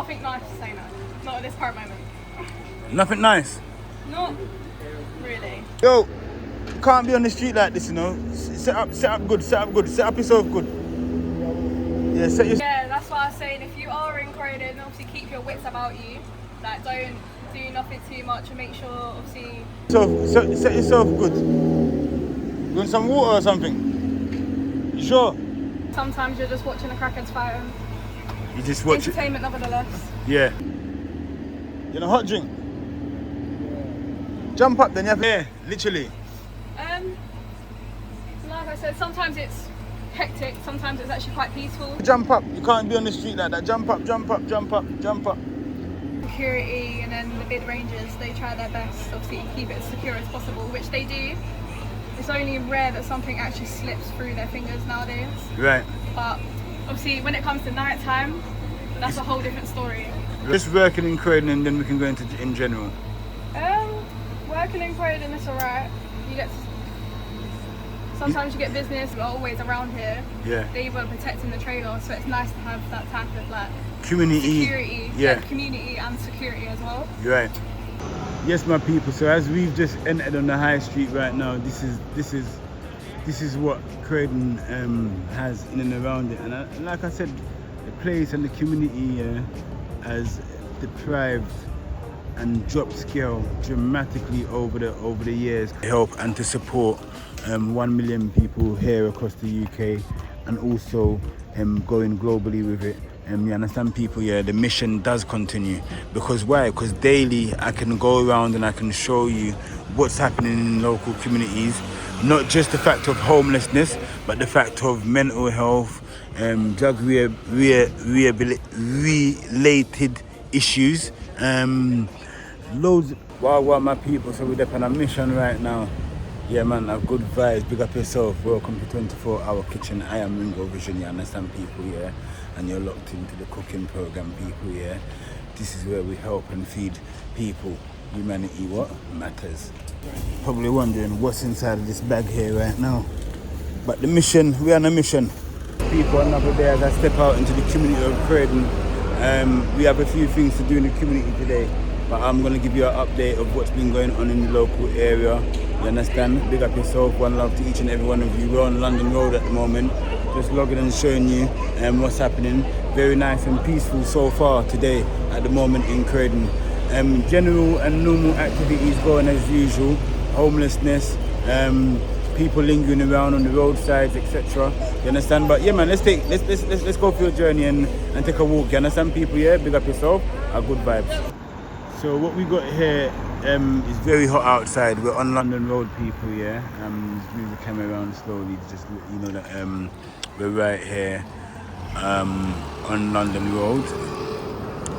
nothing nice to say now. Not at this current moment. Nothing nice? Not really. Yo, you can't be on the street like this, you know. Set up good, set up yourself good. Yeah, Yeah, that's why I was saying, if you are in Croydon, obviously keep your wits about you. Like, don't do nothing too much and make sure, obviously... Set yourself good. You want some water or something? You sure? Sometimes you're just watching a crackhead's fight. You just watch entertainment, nevertheless. Yeah. You know, hot drink? Jump up then, you have to... Yeah, literally. Like I said, sometimes it's hectic, sometimes it's actually quite peaceful. Jump up. You can't be on the street like that. Jump up. Security and then the bid rangers, they try their best, obviously, to keep it as secure as possible, which they do. It's only rare that something actually slips through their fingers nowadays. Right. But obviously, when it comes to night time, that's a whole different story. Just working in Croydon and then we can go into in general. Working in Croydon is alright. You get sometimes you get business, but always around here. Yeah. They were protecting the trailer, so it's nice to have that type of like security. Yeah. Community and security as well. You're right. Yes, my people. So as we've just entered on the high street right now, this is what Croydon has in and around it, and like I said, the place and the community has deprived and dropped scale dramatically over the years. To help and to support 1 million people here across the UK, and also going globally with it. You understand, people? Yeah, the mission does continue. Because why? Because daily I can go around and I can show you what's happening in local communities. Not just the fact of homelessness, but the fact of mental health, drug related issues, loads. Wow, my people. So we're on a mission right now. Yeah, man, a good vibes. Big up yourself. Welcome to 24-hour kitchen. I am Ringo Vision. You understand, people? Yeah, and you're locked into the cooking program, people. Yeah, this is where we help and feed people. Humanity, what matters. Probably wondering what's inside of this bag here right now. But the mission, we're on a mission. People, another day as I step out into the community of Croydon. We have a few things to do in the community today, but I'm going to give you an update of what's been going on in the local area. You understand? Big up yourself. One love to each and every one of you. We're on London Road at the moment, just logging and showing you what's happening. Very nice and peaceful so far today at the moment in Croydon. General and normal activities going as usual. Homelessness, people lingering around on the roadsides, etc. You understand? But yeah, man, let's go for a journey and take a walk. You understand, people? Yeah, big up yourself. A good vibes. So what we got here is very hot outside. We're on London Road, people. Yeah. Just move the camera around slowly, just let you know that we're right here on London Road.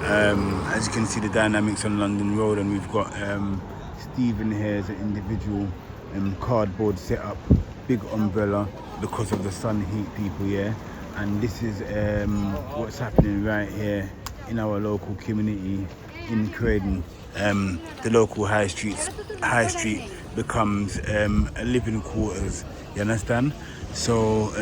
As you can see, the dynamics on London Road, and we've got Stephen here as an individual cardboard setup, big umbrella because of the sun heat, people. Yeah, and this is what's happening right here in our local community in Croydon. The local high street becomes a living quarters. You understand? So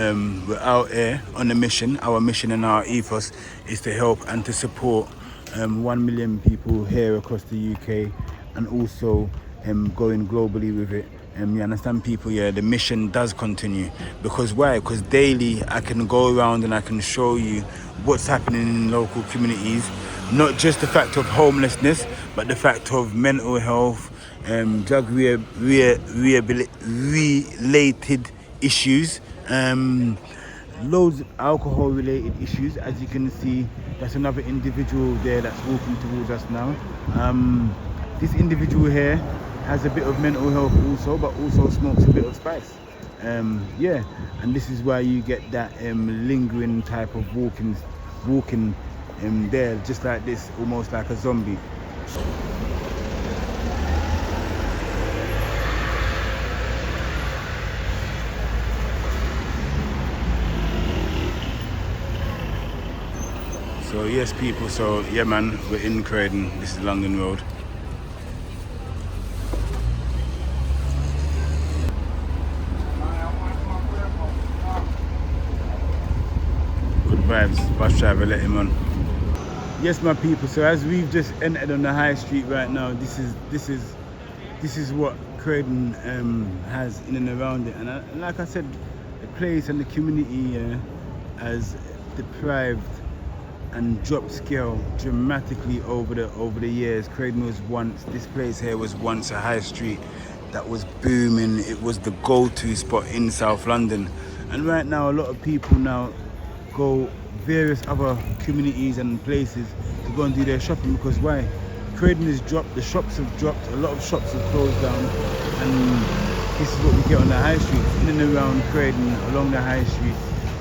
we're out here on a mission. Our mission and our ethos is to help and to support 1 million people here across the UK, and also going globally with it. You understand, people? Yeah, the mission does continue. Because why? Because daily I can go around and I can show you what's happening in local communities. Not just the fact of homelessness, but the fact of mental health, drug related issues, loads of alcohol related issues. As you can see, that's another individual there that's walking towards us now. This individual here has a bit of mental health also, but also smokes a bit of spice. Yeah, and this is why you get that lingering type of walking there, just like this, almost like a zombie. So yes, people, so yeah, man, we're in Croydon. This is London Road. Good vibes. Bus driver, let him on. Yes, my people. So as we've just entered on the high street right now, this is what Croydon has in and around it. And like I said, the place and the community has deprived and dropped scale dramatically over the years. Croydon was once, this place here was once a high street that was booming. It was the go-to spot in South London. And right now, a lot of people now go various other communities and places to go and do their shopping, because why? Croydon has dropped, the shops have dropped, a lot of shops have closed down, and this is what we get on the high streets. In and around Croydon, along the high streets,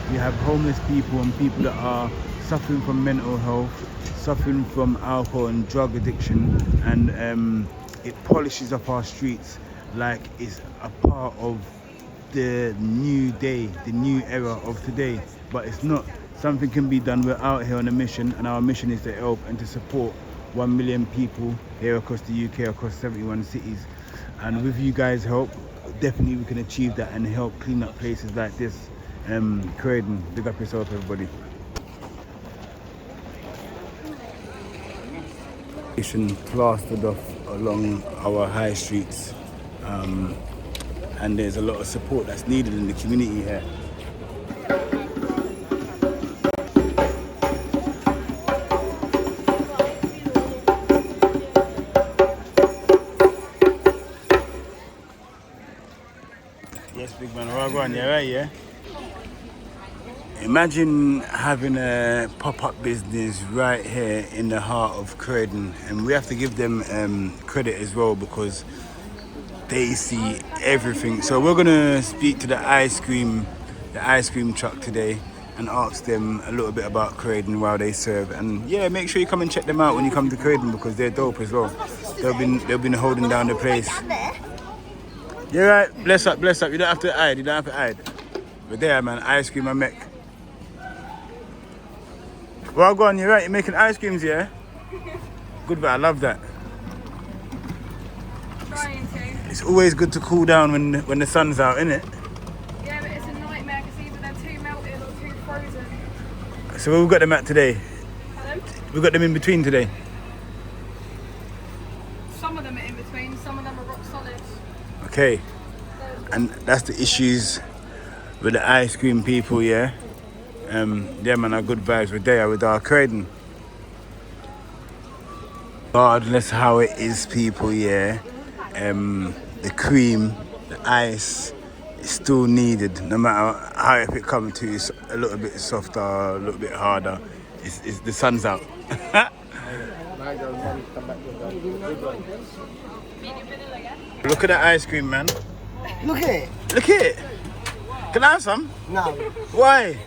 we have homeless people and people that are suffering from mental health, suffering from alcohol and drug addiction, and it polishes up our streets like it's a part of the new day, the new era of today. But it's not. Something can be done. We're out here on a mission, and our mission is to help and to support 1 million people here across the UK, across 71 cities. And with you guys' help, definitely we can achieve that and help clean up places like this. Croydon, big up yourself, everybody. Plastered off along our high streets, and there's a lot of support that's needed in the community here. Yes, big man, well gone, yeah, right, yeah? Imagine having a pop-up business right here in the heart of Croydon, and we have to give them credit as well, because they see everything. So we're gonna speak to the ice cream truck today and ask them a little bit about Croydon while they serve. And yeah, make sure you come and check them out when you come to Croydon, because they're dope as well. They've been holding down the place. You're right, bless up. You don't have to hide, But there, man, ice cream and mech. Well, go on, you're right, you're making ice creams, yeah? Good, but I love that. Trying to. It's always good to cool down when the sun's out, innit? Yeah, but it's a nightmare because either they're too melted or too frozen. So we've got them at today. Pardon? We've got them in between today. Some of them are in between, some of them are rock solid. Okay, and that's the issues with the ice cream people, yeah? Yeah, man, our good vibes. We're there with our Croydon. Regardless how it is, people, yeah, the cream, the ice, is still needed. No matter how if it comes to it's a little bit softer, a little bit harder. It's the sun's out. Look at that ice cream, man. Look at it. Look at it. Can I have some? No. Why?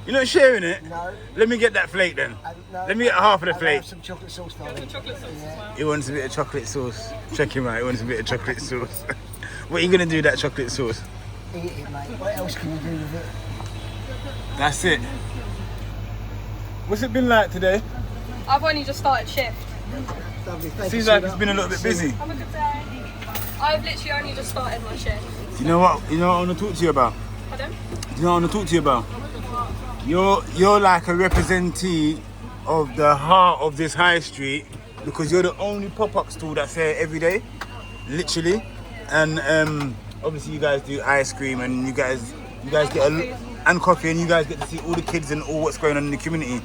You're not sharing it? No. Let me get that flake then. No. Let me get half of the I'll flake. have some chocolate sauce, darling. He wants a bit of chocolate sauce. Check him out, he wants a bit of chocolate sauce. What are you going to do with that chocolate sauce? Eat it, mate. What else can you do with it? That's it. What's it been like today? I've only just started shift. Lovely. Thank Seems you, like it's been a little bit busy. Have a good day. I've literally only just started my shift. You know what I want to talk to you about? Pardon? You know what I want to talk to you about? You're like a representative of the heart of this high street, because you're the only pop-up store that's here every day, literally. And obviously you guys do ice cream, and you guys get and coffee, and you guys get to see all the kids and all what's going on in the community.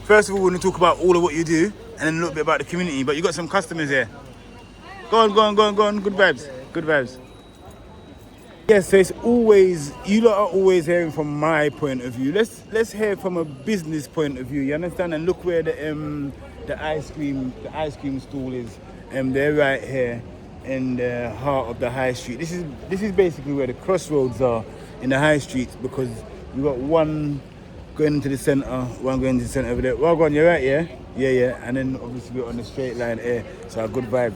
First of all, we're going to talk about all of what you do, and then a little bit about the community. But you got some customers here. Go on. Good vibes. Yes, so it's always, you lot are always hearing from my point of view. Let's hear from a business point of view. You understand? And look where the ice cream stall is. They're right here in the heart of the high street. This is basically where the crossroads are in the high streets, because you got one going into the centre, one going into the centre over there. Well, go on, you're right, yeah? Yeah. And then obviously we're on the straight line here, so a good vibe.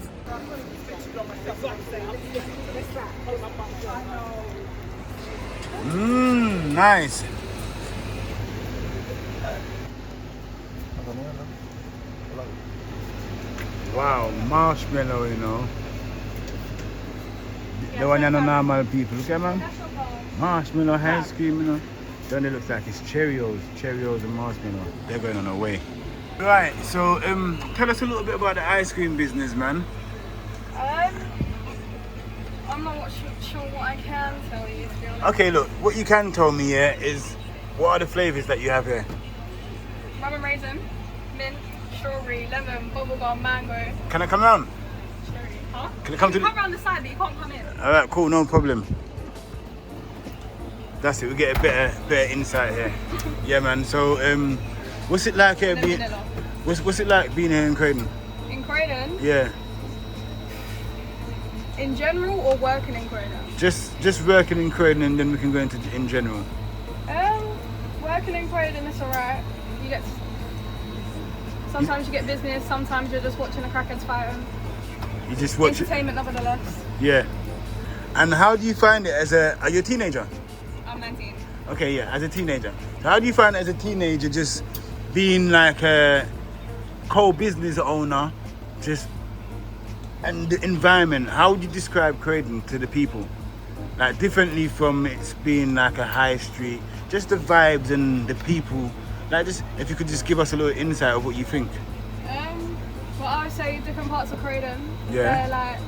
Nice. Wow, marshmallow, you know. The one you know normal people. Look at man. Marshmallow ice cream, you know. Then it looks like it's Cheerios and marshmallow. They're going on their way. Right, so tell us a little bit about the ice cream business, man. I'm not sure what I can tell you, to be honest. Okay, look, what you can tell me here is what are the flavours that you have here? Rum and raisin, mint, strawberry, lemon, bubblegum, mango. Can I come round? Cherry. Huh? Can I come you to come around the side, but you can't come in. Alright, cool, no problem. That's it, we get a better insight here. Yeah, man, so what's it like here being... What's it like being here in Croydon? In Croydon? Yeah. In general or working in Croydon? Just working in Croydon and then we can go into in general. Working in Croydon is alright. You get sometimes you get business, sometimes you're just watching the crackheads fighting. You just watch it. Entertainment nevertheless. Yeah. And how do you find it as are you a teenager? I'm 19. Okay, yeah, as a teenager. So how do you find it as a teenager just being like a co-business owner, and the environment? How would you describe Croydon to the people? Like differently from it's being like a high street, just the vibes and the people. Like just if you could just give us a little insight of what you think. Well, I would say different parts of Croydon. Yeah. They're like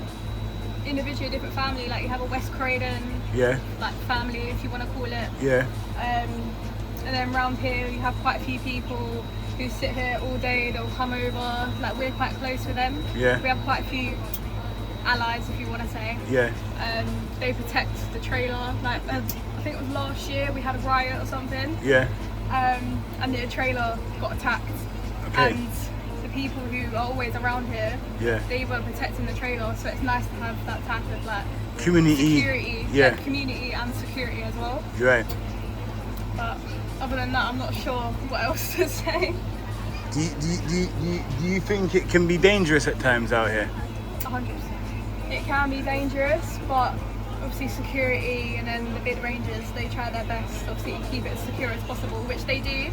individually different family. Like you have a West Croydon. Yeah. Like family, if you want to call it. Yeah. And then around here you have quite a few people who sit here all day. They'll come over. Like we're quite close with them. Yeah. We have quite a few allies, if you want to say. Yeah. They protect the trailer. Like I think it was last year we had a riot or something. Yeah. And the trailer got attacked. Okay. And the people who are always around here, Yeah. they were protecting the trailer. So it's nice to have that type of like Community. security, Yeah. like, community and security as well. You're right. But other than that, I'm not sure what else to say. Do you think it can be dangerous at times out here? 100%. It can be dangerous, but obviously security and then the bid rangers, they try their best obviously to keep it as secure as possible, which they do.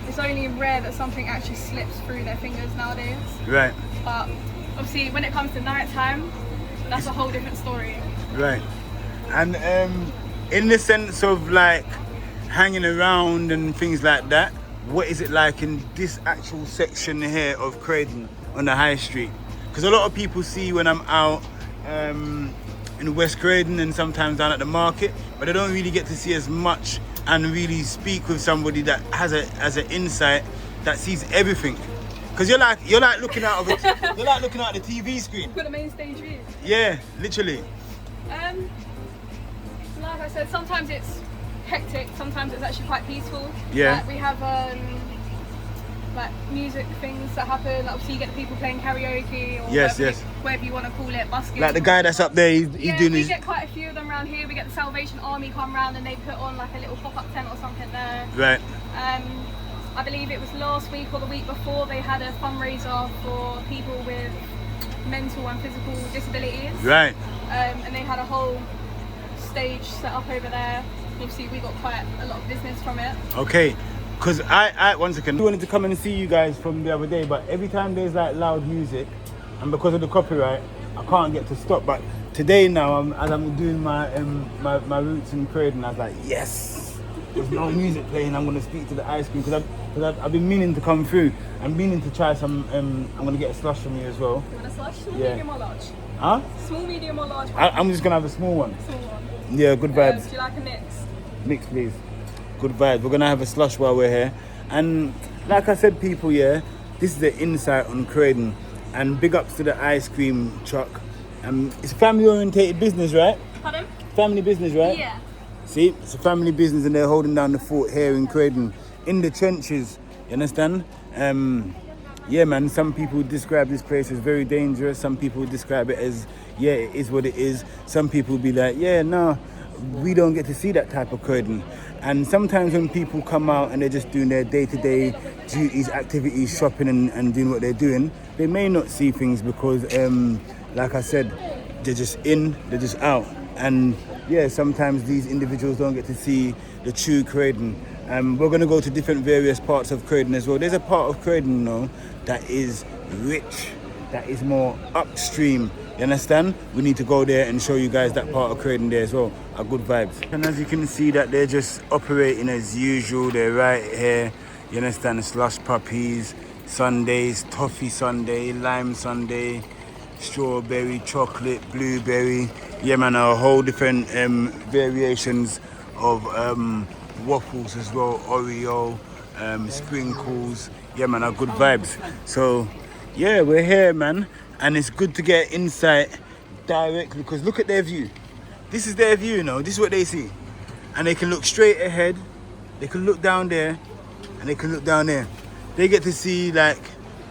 It's only rare that something actually slips through their fingers nowadays. Right. But obviously when it comes to night time, that's a whole different story. Right. And in the sense of like hanging around and things like that, what is it like in this actual section here of Croydon on the high street? Because a lot of people see when I'm out in West Croydon and sometimes down at the market, but I don't really get to see as much and really speak with somebody that has an insight that sees everything. Because you're like looking out of it, you're like looking out the TV screen. Got the main stage view. Yeah, literally. Like I said, sometimes it's hectic, sometimes it's actually quite peaceful. Yeah. Like we have like music things that happen. Like obviously you get the people playing karaoke or Yes, whatever you want to call it, busking. Like the guy that's up there, he's doing we his... get quite a few of them around here. We get the Salvation Army come round and they put on like a little pop-up tent or something there. Right. I believe it was last week or the week before they had a fundraiser for people with mental and physical disabilities. Right. And they had a whole stage set up over there. Obviously we got quite a lot of business from it. Okay. Because I once again, I wanted to come and see you guys from the other day, but every time there's like loud music, and because of the copyright, I can't get to stop. But today now, as I'm doing my roots in Croydon, I was like, yes, there's no music playing. I'm going to speak to the ice cream because I've been meaning to come through. I'm meaning to try some. I'm going to get a slush from you as well. You want a slush? Small, Yeah. medium or large? Huh? Small, medium or large? I'm just going to have a small one. Small one. Yeah, good vibes. Do you like a mix? Mix, please. Good vibes. We're gonna have a slush while we're here, and like I said, people, yeah, this is the insight on Croydon, and big ups to the ice cream truck. It's a family-orientated business, right? Pardon? Family business, right? Yeah. See, it's a family business, and they're holding down the fort here in Croydon, in the trenches. You understand? Yeah, man. Some people describe this place as very dangerous. Some people describe it as, yeah, it is what it is. Some people be like, yeah, no, we don't get to see that type of Croydon. And sometimes when people come out and they're just doing their day-to-day duties, activities, shopping and doing what they're doing, they may not see things because, like I said, they're just in, they're just out. And yeah, sometimes these individuals don't get to see the true Croydon. We're going to go to different various parts of Croydon as well. There's a part of Croydon, though, that is rich, that is more upstream. You understand? We need to go there and show you guys that part of Croydon there as well. Are good vibes. And as you can see that they're just operating as usual. They're right here. You understand? Slush puppies, Sundays, toffee Sunday, lime Sunday, strawberry, chocolate, blueberry. Yeah, man, a whole different variations of waffles as well, Oreo, sprinkles. Yeah, man, are good vibes. So, yeah, we're here, man, and it's good to get insight directly because look at their view. This is their view, you know. This is what they see, and they can look straight ahead. They can look down there, and they can look down there. They get to see like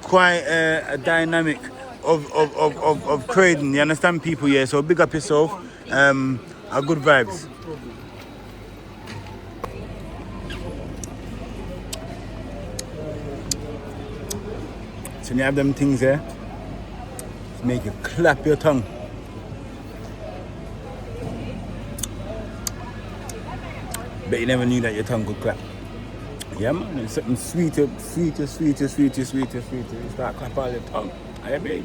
quite a dynamic of Croydon. You understand, people? Yeah. So big up yourself. Are good vibes. So you have them things there. To make you clap your tongue. Bet you never knew that your tongue could clap. Yeah, man, it's something sweeter. You start clap all your tongue. Are you big?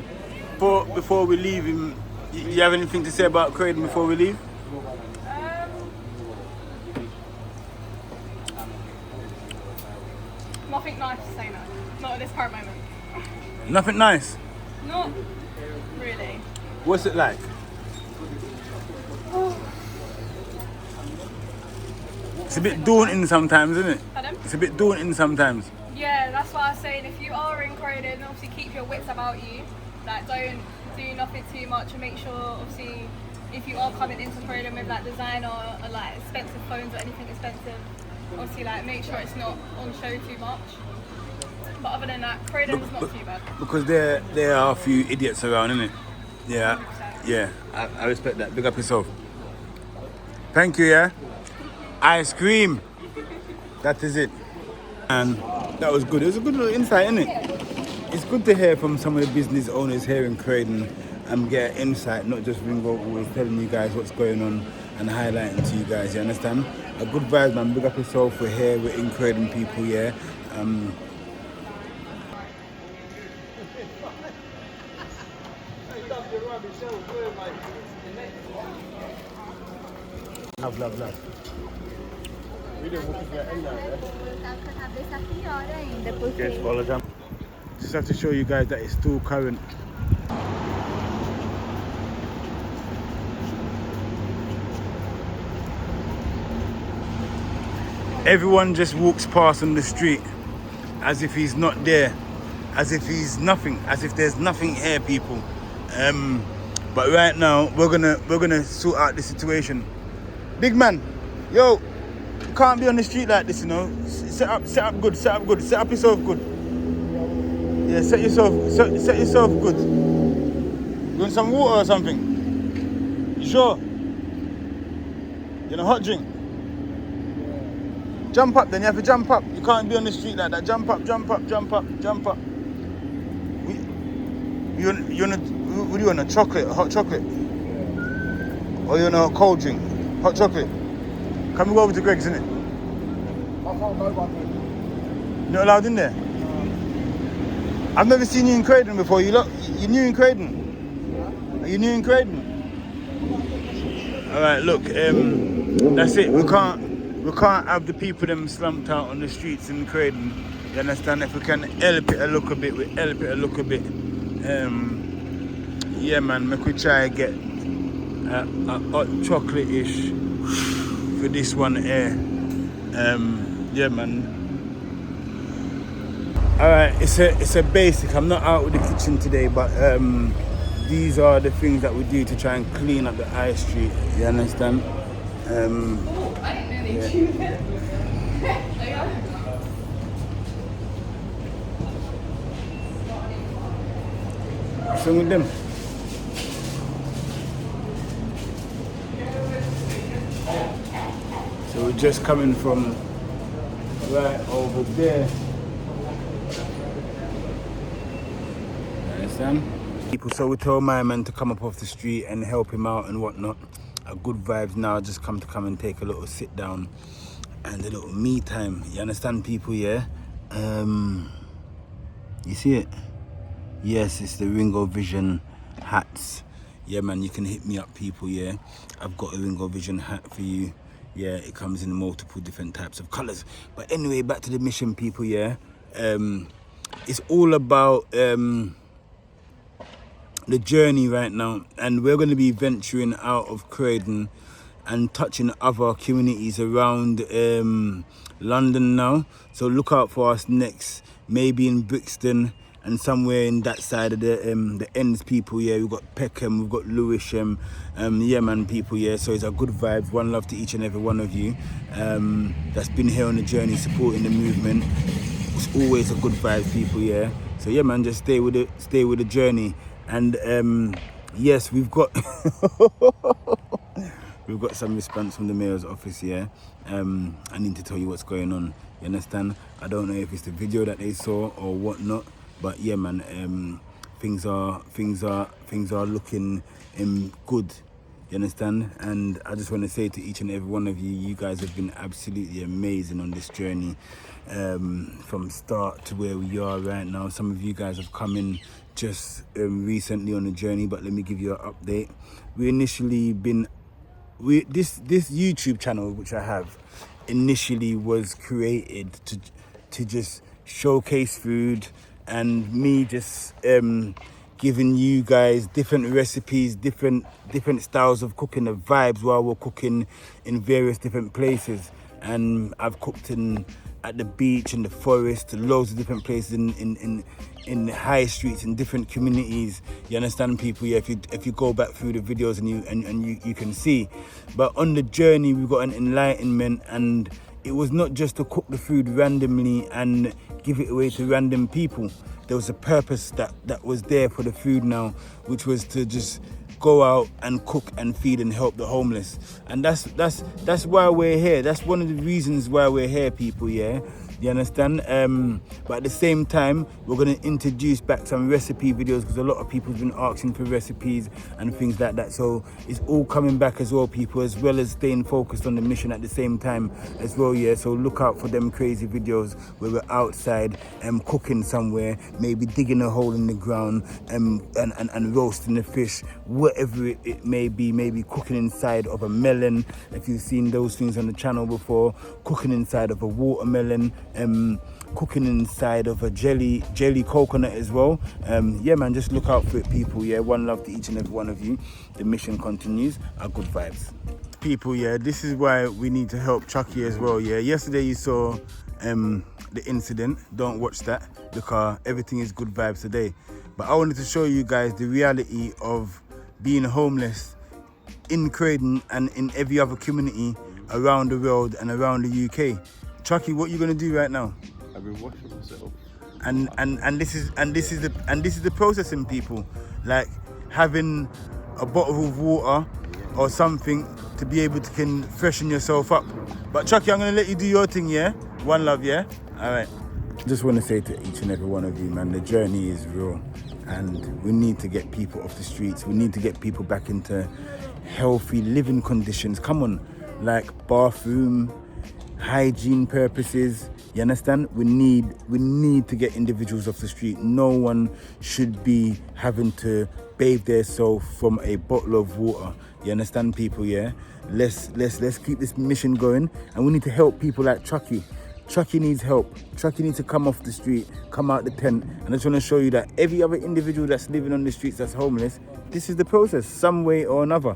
Before we leave, you have anything to say about Croydon before we leave? Nothing nice to say now. Not at this current moment. Nothing nice? Not really. What's it like? It's a bit daunting sometimes, isn't it? Pardon? It's a bit daunting sometimes. Yeah, that's why I was saying if you are in Croydon, obviously keep your wits about you. Like don't do nothing too much and make sure obviously if you are coming into Croydon with like designer or like expensive phones or anything expensive, obviously like make sure it's not on show too much. But other than that, Croydon's not too bad. Because there are a few idiots around, innit? Yeah. 100%. Yeah, I respect that. Big up yourself. Thank you, yeah? Ice cream. That is it. And that was good. It was a good little insight, innit? It's good to hear from some of the business owners here in Croydon and get insight, not just Ringo always telling you guys what's going on and highlighting to you guys, you understand? A good vibe, man. Big up yourself. We're here, we're in Croydon, people, yeah? Love. Just have to show you guys that it's still current. Everyone just walks past on the street as if he's not there, as if he's nothing, as if there's nothing here, people. But right now we're gonna sort out the situation. Big man, yo, you can't be on the street like this, you know. Set up good, set up yourself good. Yeah, set yourself good. You want some water or something? You sure? You want a hot drink? Jump up, then you have to jump up. You can't be on the street like that. Jump up. What do you want, a chocolate, a hot chocolate? Or you want a cold drink? Hot chocolate? Can we go over to Greg's, innit? You're not allowed in there? I've never seen you in Croydon before. You're new in Croydon? Are you new in Croydon? Alright, look, that's it. We can't have the people them slumped out on the streets in Croydon. You understand? If we can help it a little bit, we help it a little bit. Yeah, man, make we try to get a hot chocolate-ish for this one here. Yeah, man. Alright, it's a basic. I'm not out with the kitchen today, but these are the things that we do to try and clean up the high street. You understand? I didn't know What's wrong with them? So we're just coming from right over there. Understand? People, so we told my man to come up off the street and help him out and whatnot. A good vibes now, just come and take a little sit down and a little me time. You understand, people? Yeah. You see it? Yes, it's the Ringo Vision hats. Yeah, man, you can hit me up, people. Yeah, I've got a Ringo Vision hat for you. Yeah, it comes in multiple different types of colors. But anyway, back to the mission, people. Yeah. it's all about the journey right now, and we're going to be venturing out of Croydon and touching other communities around London now. So look out for us next, maybe in Brixton and somewhere in that side of the ends, people. Yeah, we've got Peckham, we've got Lewisham, yeah man, people. Yeah, so it's a good vibes. One love to each and every one of you that's been here on the journey, supporting the movement. It's always a good vibes, people. Yeah, so yeah man, just stay with the journey. And yes, we've got we've got some response from the mayor's office. Yeah, I need to tell you what's going on. You understand? I don't know if it's the video that they saw or whatnot, but yeah man, things are looking good. You understand? And I just want to say to each and every one of you, you guys have been absolutely amazing on this journey, from start to where we are right now. Some of you guys have come in just recently on the journey, but let me give you an update. This YouTube channel, which I have, initially was created to just showcase food, and me just giving you guys different recipes, different styles of cooking, the vibes while we're cooking in various different places. And I've cooked at the beach, in the forest, loads of different places in the high streets, in different communities. You understand, people? Yeah, if you go back through the videos and you can see. But on the journey, we've got an enlightenment, and it was not just to cook the food randomly and give it away to random people. There was a purpose that was there for the food now, which was to just go out and cook and feed and help the homeless. And that's why we're here. That's one of the reasons why we're here, people. Yeah, you understand? But at the same time, we're going to introduce back some recipe videos, because a lot of people have been asking for recipes and things like that. So it's all coming back as well, people, as well as staying focused on the mission at the same time as well. Yeah, so look out for them crazy videos where we're outside cooking somewhere, maybe digging a hole in the ground and roasting the fish, whatever it may be. Maybe cooking inside of a melon, if you've seen those things on the channel before, cooking inside of a watermelon, cooking inside of a jelly coconut as well. Yeah man, just look out for it, people. Yeah, one love to each and every one of you. The mission continues. Our good vibes, people. Yeah, this is why we need to help Chucky as well. Yeah, yesterday you saw the incident. Don't watch that, because everything is good vibes today. But I wanted to show you guys the reality of being homeless in Croydon and in every other community around the world and around the UK. Chucky, what are you gonna do right now? I've been washing myself. And this is the processing, people. Like having a bottle of water or something to be able to can freshen yourself up. But Chucky, I'm gonna let you do your thing, yeah? One love, yeah? Alright. Just want to say to each and every one of you, man, the journey is real, and we need to get people off the streets. We need to get people back into healthy living conditions. Come on, like bathroom, hygiene purposes. You understand? We need to get individuals off the street. No one should be having to bathe themselves from a bottle of water. You understand, people? Yeah. Let's keep this mission going, and we need to help people like Chucky. Chucky needs help. Chucky needs to come off the street, come out the tent. And I just want to show you that every other individual that's living on the streets that's homeless, this is the process, some way or another.